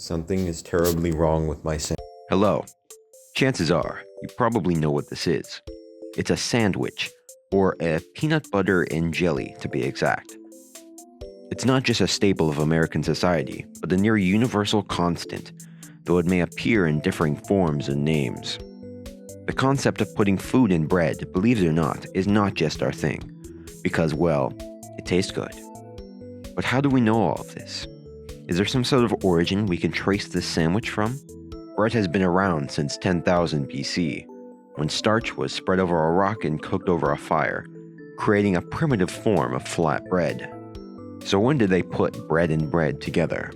Something is terribly wrong with my sandwich. Hello. Chances are, you probably know what this is. It's a sandwich, or a peanut butter and jelly to be exact. It's not just a staple of American society, but a near universal constant, though it may appear in differing forms and names. The concept of putting food in bread, believe it or not, is not just our thing, because, well, it tastes good. But how do we know all of this? Is there some sort of origin we can trace this sandwich from? Bread has been around since 10,000 BC, when starch was spread over a rock and cooked over a fire, creating a primitive form of flat bread. So when did they put bread and bread together?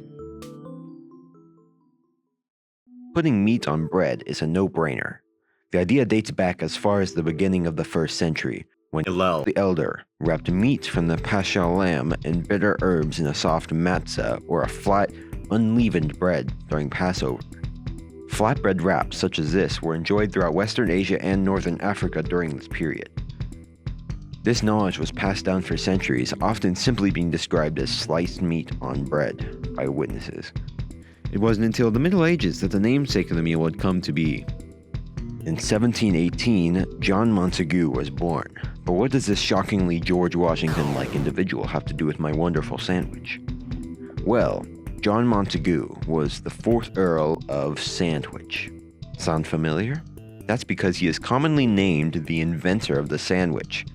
Putting meat on bread is a no-brainer. The idea dates back as far as the beginning of the 1st century, when Hillel the Elder wrapped meat from the Paschal lamb and bitter herbs in a soft matzah, or a flat, unleavened bread during Passover. Flatbread wraps such as this were enjoyed throughout Western Asia and Northern Africa during this period. This knowledge was passed down for centuries, often simply being described as sliced meat on bread by witnesses. It wasn't until the Middle Ages that the namesake of the meal would come to be. In 1718, John Montagu was born. But what does this shockingly George Washington-like individual have to do with my wonderful sandwich? Well, John Montagu was the 4th Earl of Sandwich. Sound familiar? That's because he is commonly named the inventor of the sandwich.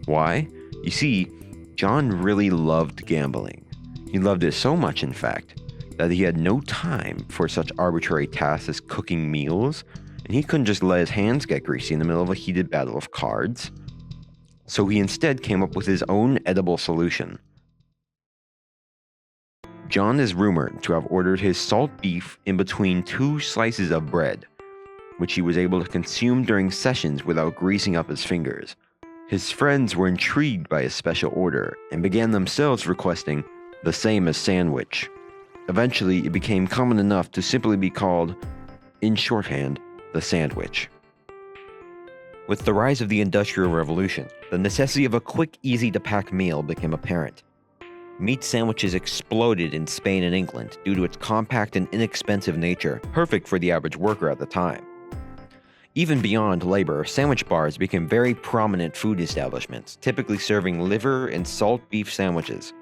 Why? You see, John really loved gambling. He loved it so much, in fact, that he had no time for such arbitrary tasks as cooking meals, and he couldn't just let his hands get greasy in the middle of a heated battle of cards. So he instead came up with his own edible solution. John is rumored to have ordered his salt beef in between 2 slices of bread, which he was able to consume during sessions without greasing up his fingers. His friends were intrigued by his special order and began themselves requesting the same as sandwich. Eventually, it became common enough to simply be called, in shorthand, the sandwich. With the rise of the Industrial Revolution, the necessity of a quick, easy-to-pack meal became apparent. Meat sandwiches exploded in Spain and England due to its compact and inexpensive nature, perfect for the average worker at the time. Even beyond labor, sandwich bars became very prominent food establishments, typically serving liver and salt beef sandwiches.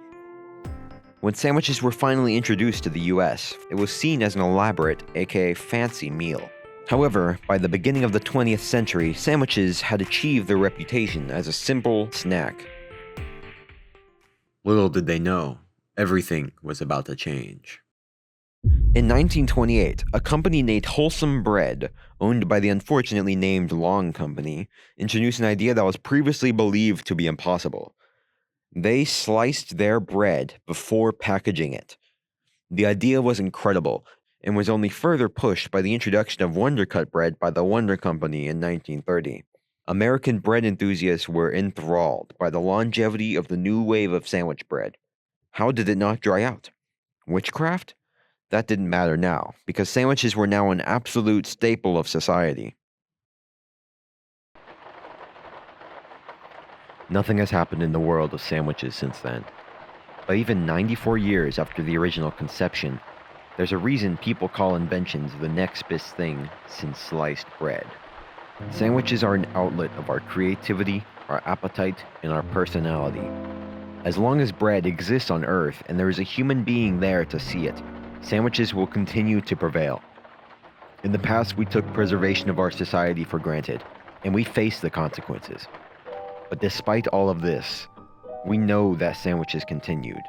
When sandwiches were finally introduced to the US, it was seen as an elaborate, aka fancy meal. However, by the beginning of the 20th century, sandwiches had achieved their reputation as a simple snack. Little did they know, everything was about to change. In 1928, a company named Wholesome Bread, owned by the unfortunately named Long Company, introduced an idea that was previously believed to be impossible. They sliced their bread before packaging it. The idea was incredible, and was only further pushed by the introduction of Wonder Cut bread by the Wonder Company in 1930. American bread enthusiasts were enthralled by the longevity of the new wave of sandwich bread. How did it not dry out? Witchcraft? That didn't matter now, because sandwiches were now an absolute staple of society. Nothing has happened in the world of sandwiches since then. But even 94 years after the original conception, there's a reason people call inventions the next best thing since sliced bread. Sandwiches are an outlet of our creativity, our appetite, and our personality. As long as bread exists on Earth and there is a human being there to see it, sandwiches will continue to prevail. In the past, we took preservation of our society for granted, and we faced the consequences. But despite all of this, we know that sandwiches continued.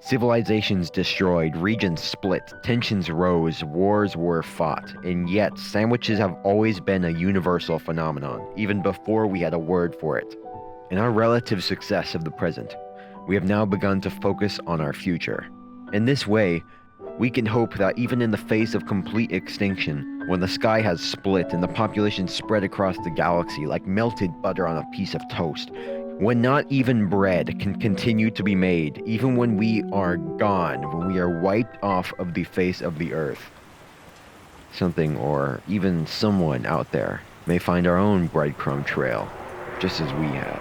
Civilizations destroyed, regions split, tensions rose, wars were fought, and yet sandwiches have always been a universal phenomenon, even before we had a word for it. In our relative success of the present, we have now begun to focus on our future. In this way, we can hope that even in the face of complete extinction, when the sky has split and the population spread across the galaxy like melted butter on a piece of toast, when not even bread can continue to be made, even when we are gone, when we are wiped off of the face of the earth, something or even someone out there may find our own breadcrumb trail, just as we have.